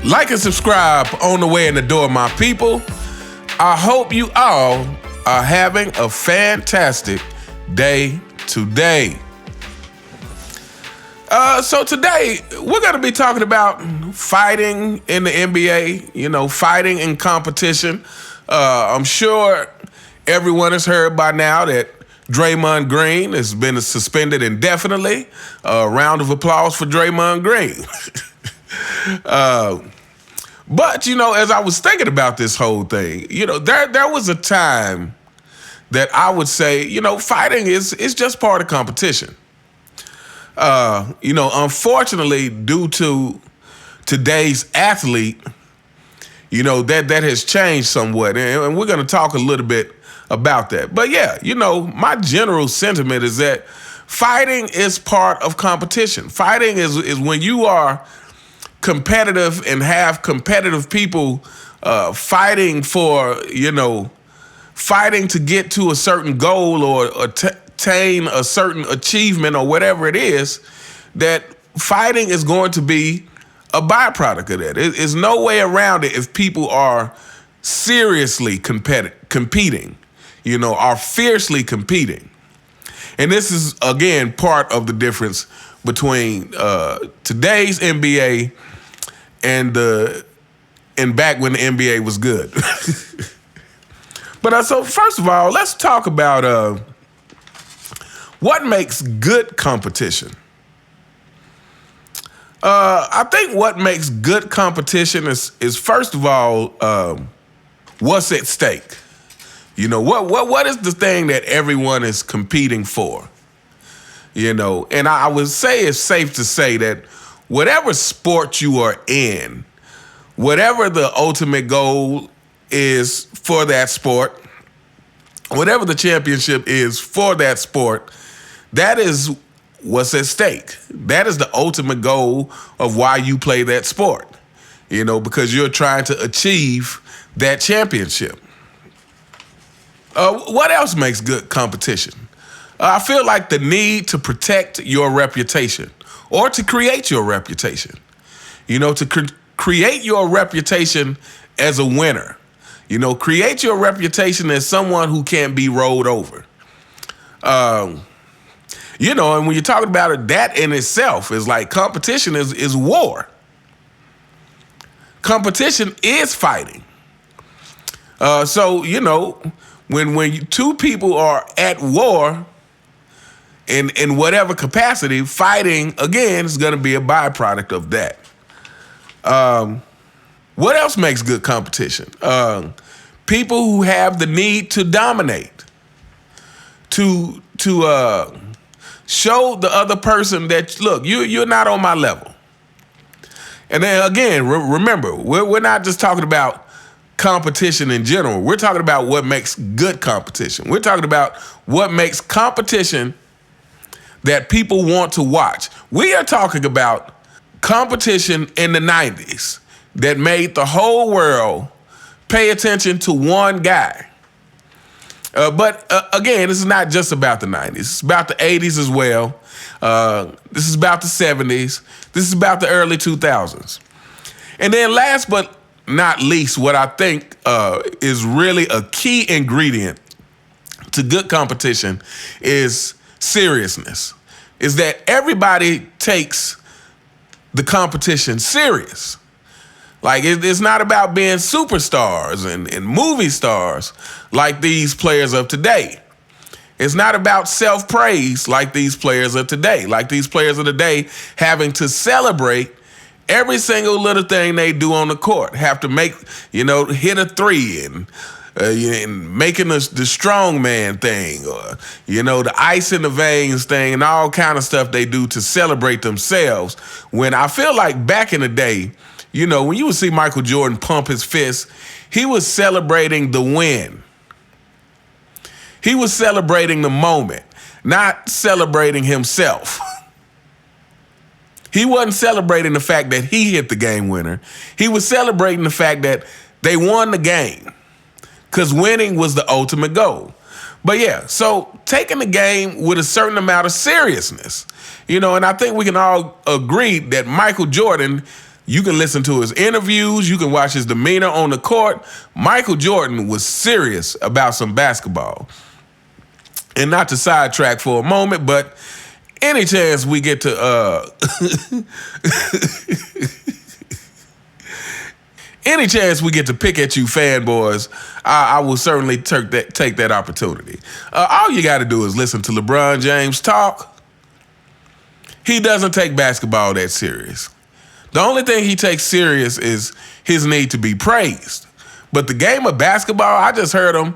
Like and subscribe on the way in the door, my people. I hope you all are having a fantastic day today. So today, we're going to be talking about fighting in the NBA, fighting in competition. I'm sure everyone has heard by now that Draymond Green has been suspended indefinitely. Round of applause for Draymond Green. But, as I was thinking about this whole thing, there was a time that I would say, fighting is just part of competition. Unfortunately, due to today's athlete, that has changed somewhat. And we're going to talk a little bit about that. But yeah, my general sentiment is that fighting is part of competition. Fighting is when you are competitive and have competitive people fighting for, fighting to get to a certain goal or attain a certain achievement or whatever it is, that fighting is going to be a byproduct of that. There's no way around it if people are seriously competing, are fiercely competing. And this is, again, part of the difference between today's NBA and back when the NBA was good. But so first of all, let's talk about what makes good competition. I think what makes good competition is first of all, what's at stake. What is the thing that everyone is competing for? And I would say it's safe to say that whatever sport you are in, whatever the ultimate goal is for that sport, whatever the championship is for that sport, that is what's at stake. That is the ultimate goal of why you play that sport, because you're trying to achieve that championship. What else makes good competition? I feel like the need to protect your reputation or to create your reputation. To create your reputation as a winner. Create your reputation as someone who can't be rolled over. And when you're talking about it, that in itself is like competition is war. Competition is fighting. So, when two people are at war in whatever capacity, fighting, again, is going to be a byproduct of that. What else makes good competition? People who have the need to dominate, to show the other person that, look, you're not on my level. And then again, remember, we're not just talking about competition in general. We're talking about what makes good competition. We're talking about what makes competition that people want to watch. We are talking about competition in the 90s that made the whole world pay attention to one guy. But again, this is not just about the 90s. It's about the 80s as well. This is about the 70s. This is about the early 2000s. And then last but not least, what I think is really a key ingredient to good competition is seriousness. Is that everybody takes the competition serious. Like, it's not about being superstars and movie stars like these players of today. It's not about self-praise like these players of today. Like these players of today having to celebrate every single little thing they do on the court. Have to make, hit a three and making the strongman thing, or, the ice in the veins thing and all kind of stuff they do to celebrate themselves. When I feel like back in the day, when you would see Michael Jordan pump his fist, he was celebrating the win. He was celebrating the moment, not celebrating himself. He wasn't celebrating the fact that he hit the game winner. He was celebrating the fact that they won the game, because winning was the ultimate goal. But yeah, so taking the game with a certain amount of seriousness, and I think we can all agree that Michael Jordan You can listen to his interviews. You can watch his demeanor on the court. Michael Jordan was serious about some basketball. And not to sidetrack for a moment, but any chance we get to any chance we get to pick at you fanboys, I will certainly take that opportunity. All you got to do is listen to LeBron James talk. He doesn't take basketball that serious. The only thing he takes serious is his need to be praised. But the game of basketball, I just heard him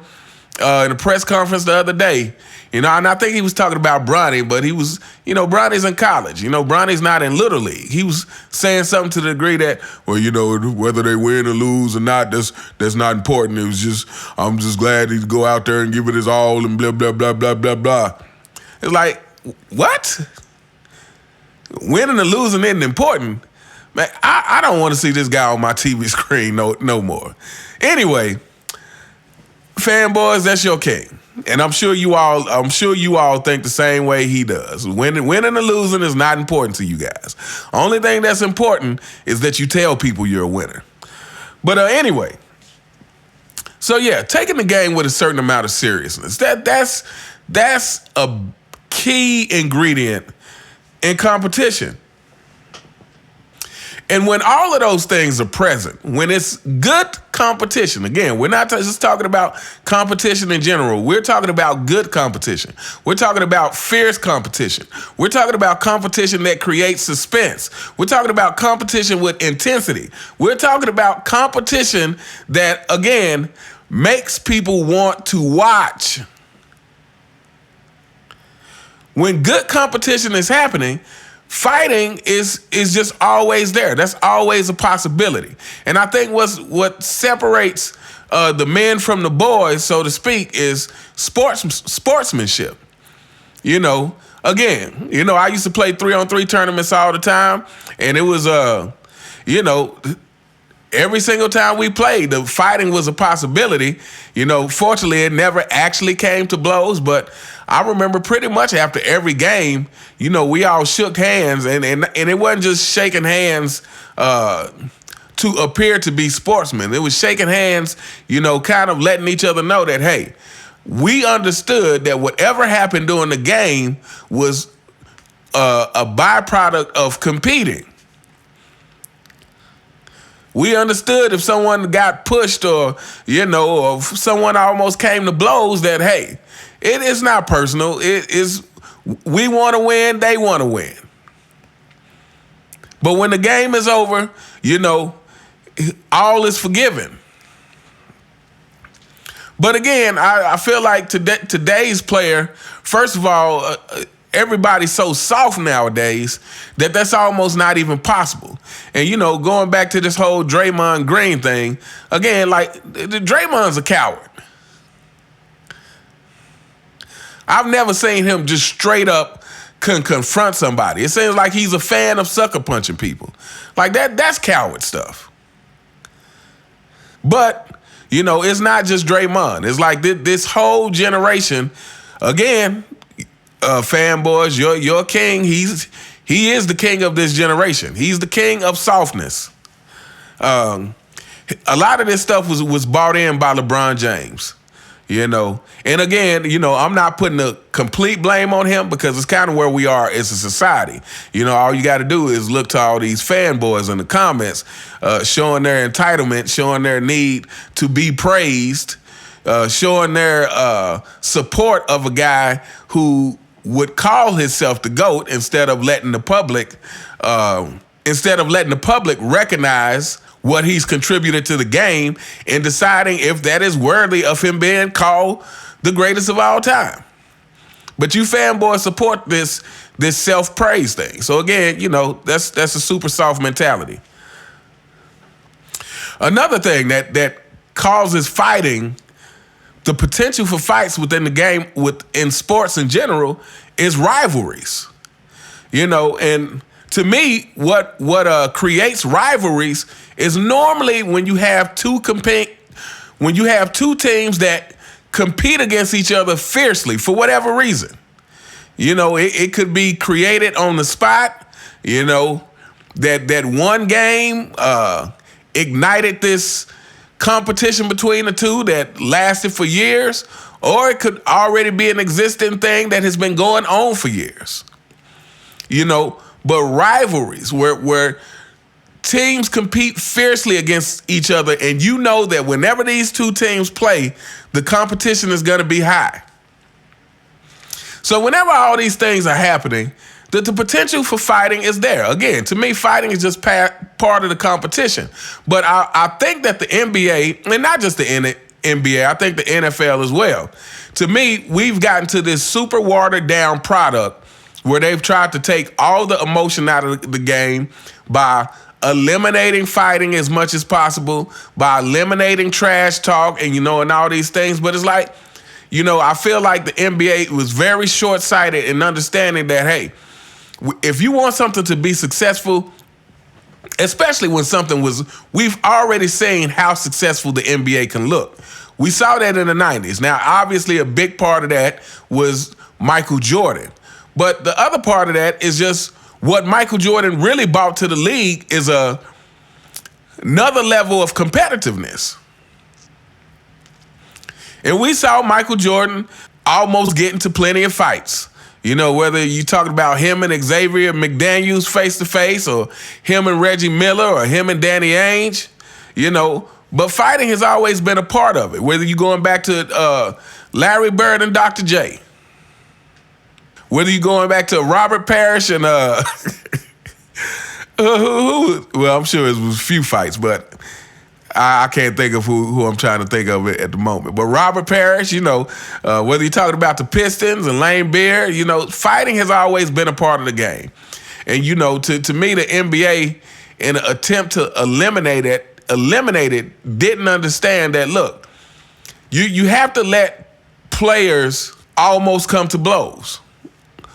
in a press conference the other day. And I think he was talking about Bronny, but he was, Bronny's in college. Bronny's not in Little League. He was saying something to the degree that, well, whether they win or lose or not, that's not important. It was just, I'm just glad he'd go out there and give it his all and blah, blah, blah, blah, blah, blah. It's like, what? Winning or losing isn't important. Man, I don't want to see this guy on my TV screen no more. Anyway, fanboys, that's your king. And I'm sure you all think the same way he does. Winning or losing is not important to you guys. Only thing that's important is that you tell people you're a winner. But anyway, so yeah, taking the game with a certain amount of seriousness. That's a key ingredient in competition. And when all of those things are present, when it's good competition, again, we're not just talking about competition in general. We're talking about good competition. We're talking about fierce competition. We're talking about competition that creates suspense. We're talking about competition with intensity. We're talking about competition that, again, makes people want to watch. When good competition is happening, fighting is just always there. That's always a possibility. And I think what separates the men from the boys, so to speak, is sportsmanship. Again, I used to play 3-on-3 tournaments all the time, and it was, every single time we played, the fighting was a possibility. Fortunately, it never actually came to blows, but I remember pretty much after every game, we all shook hands, and it wasn't just shaking hands to appear to be sportsmen. It was shaking hands, kind of letting each other know that, hey, we understood that whatever happened during the game was a byproduct of competing. We understood if someone got pushed or if someone almost came to blows that, hey, it is not personal. It is, we want to win, they want to win. But when the game is over, all is forgiven. But again, I feel like today's player, first of all, everybody's so soft nowadays that that's almost not even possible. And, going back to this whole Draymond Green thing, again, like, Draymond's a coward. I've never seen him just straight up confront somebody. It seems like he's a fan of sucker punching people. Like, that's coward stuff. But, it's not just Draymond. It's like this whole generation, again, fanboys, your king, he is the king of this generation. He's the king of softness. A lot of this stuff was bought in by LeBron James, And again, I'm not putting a complete blame on him because it's kind of where we are as a society. All you got to do is look to all these fanboys in the comments showing their entitlement, showing their need to be praised, showing their support of a guy who would call himself the GOAT instead of letting the public recognize what he's contributed to the game and deciding if that is worthy of him being called the greatest of all time. But you fanboys support this self-praise thing. So again, that's a super soft mentality. Another thing that causes fighting, the potential for fights within the game, in sports in general, is rivalries. And to me, what creates rivalries is normally when you have two teams that compete against each other fiercely for whatever reason. It could be created on the spot. that one game ignited this competition between the two that lasted for years, or it could already be an existing thing that has been going on for years. But rivalries where teams compete fiercely against each other, and you know that whenever these two teams play, the competition is going to be high. So whenever all these things are happening, the potential for fighting is there. Again, to me, fighting is just part of the competition. But I think that the NBA, and not just the NBA, I think the NFL as well. To me, we've gotten to this super watered down product where they've tried to take all the emotion out of the game by eliminating fighting as much as possible, by eliminating trash talk and all these things. But it's like, I feel like the NBA was very short-sighted in understanding that, hey, if you want something to be successful, especially when we've already seen how successful the NBA can look. We saw that in the 90s. Now, obviously, a big part of that was Michael Jordan. But the other part of that is just what Michael Jordan really brought to the league is another level of competitiveness. And we saw Michael Jordan almost get into plenty of fights. Whether you're talking about him and Xavier McDaniels face-to-face, or him and Reggie Miller, or him and Danny Ainge, But fighting has always been a part of it, whether you're going back to Larry Bird and Dr. J, whether you're going back to Robert Parrish and well, I'm sure it was a few fights, but I can't think of who I'm trying to think of at the moment. But Robert Parrish, whether you're talking about the Pistons and Lane Beard, fighting has always been a part of the game. And, to me, the NBA, in an attempt to eliminate it, didn't understand that, look, you have to let players almost come to blows.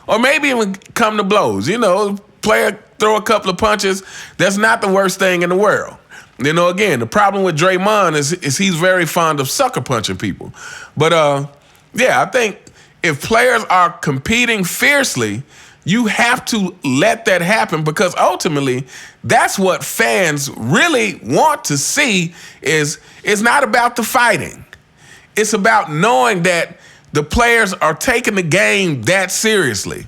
Or maybe even come to blows. Player throw a couple of punches, that's not the worst thing in the world. Again, the problem with Draymond is he's very fond of sucker punching people. But, I think if players are competing fiercely, you have to let that happen, because ultimately that's what fans really want to see. It's not about the fighting. It's about knowing that the players are taking the game that seriously.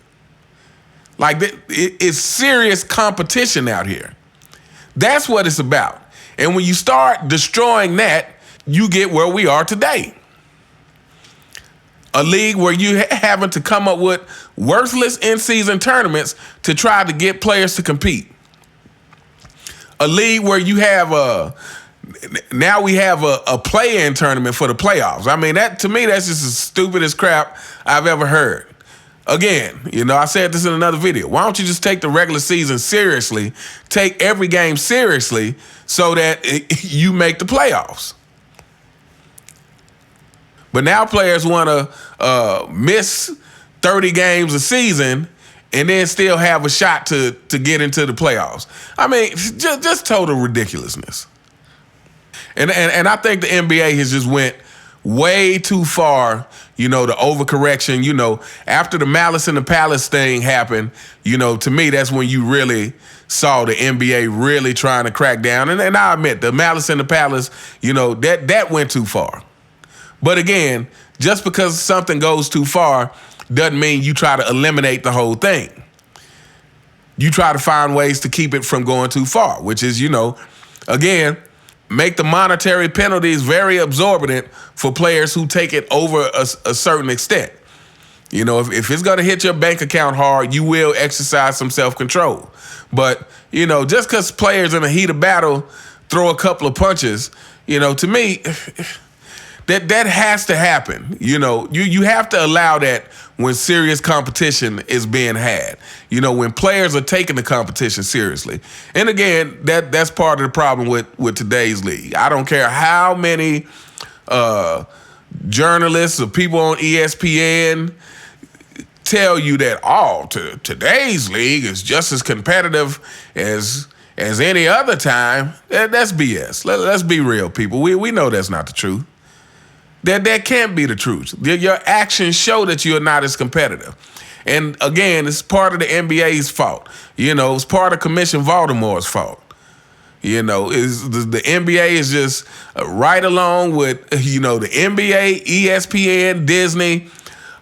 Like, it's serious competition out here. That's what it's about. And when you start destroying that, you get where we are today. A league where you having to come up with worthless in-season tournaments to try to get players to compete. A league where you have now we have a play-in tournament for the playoffs. I mean, that to me, that's just the stupidest crap I've ever heard. Again, I said this in another video. Why don't you just take the regular season seriously, take every game seriously, so that you make the playoffs? But now players want to miss 30 games a season and then still have a shot to get into the playoffs. I mean, just total ridiculousness. And I think the NBA has just went way too far, the overcorrection. After the Malice in the Palace thing happened, to me, that's when you really saw the NBA really trying to crack down. And I admit, the Malice in the Palace, that went too far. But again, just because something goes too far doesn't mean you try to eliminate the whole thing. You try to find ways to keep it from going too far, which is, again, make the monetary penalties very absorbent for players who take it over a certain extent. If it's going to hit your bank account hard, you will exercise some self-control. But, just because players in the heat of battle throw a couple of punches, to me, that has to happen. You have to allow that when serious competition is being had. When players are taking the competition seriously. And again, that's part of the problem with today's league. I don't care how many journalists or people on ESPN tell you that today's league is just as competitive as any other time. That's BS. Let's be real, people. We know that's not the truth. That can't be the truth. Your actions show that you're not as competitive. And again, it's part of the NBA's fault. It's part of Commission Baltimore's fault. Is the NBA is just right along with, the NBA, ESPN, Disney,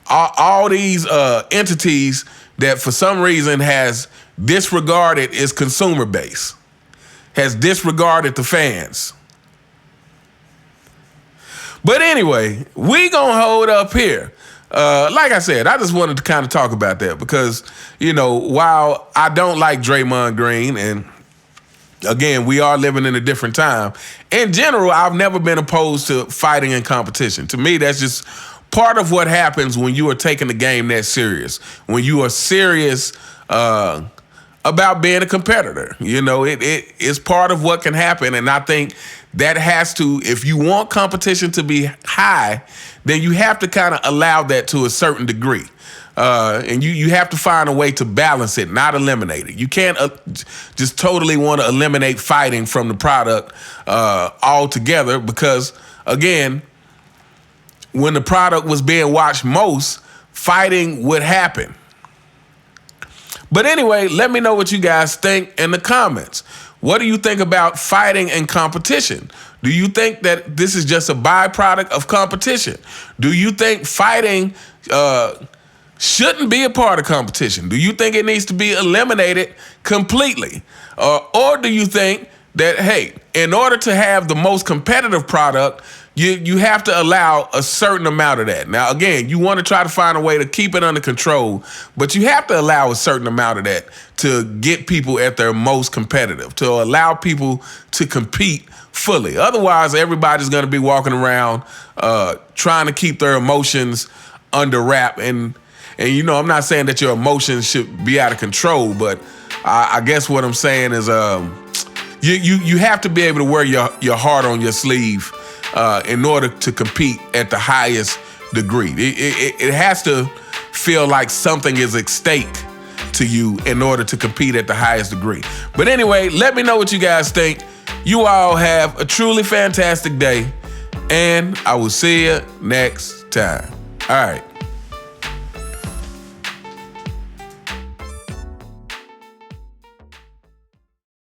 all these entities that for some reason has disregarded its consumer base, has disregarded the fans. But anyway, we gonna hold up here. Like I said, I just wanted to kind of talk about that because, while I don't like Draymond Green, and again, we are living in a different time. In general, I've never been opposed to fighting and competition. To me, that's just part of what happens when you are taking the game that serious. When you are serious about being a competitor. It is part of what can happen. And I think that has to, if you want competition to be high, then you have to kind of allow that to a certain degree. And you have to find a way to balance it, not eliminate it. You can't just totally want to eliminate fighting from the product altogether because, again, when the product was being watched most, fighting would happen. But anyway, let me know what you guys think in the comments. What do you think about fighting and competition? Do you think that this is just a byproduct of competition? Do you think fighting shouldn't be a part of competition? Do you think it needs to be eliminated completely? Or do you think that, hey, in order to have the most competitive product, you have to allow a certain amount of that? Now, again, you want to try to find a way to keep it under control, but you have to allow a certain amount of that to get people at their most competitive, to allow people to compete fully. Otherwise, everybody's going to be walking around trying to keep their emotions under wrap. And I'm not saying that your emotions should be out of control, but I guess what I'm saying is you have to be able to wear your heart on your sleeve in order to compete at the highest degree. It has to feel like something is at stake to you in order to compete at the highest degree. But anyway, let me know what you guys think. You all have a truly fantastic day, and I will see you next time. All right.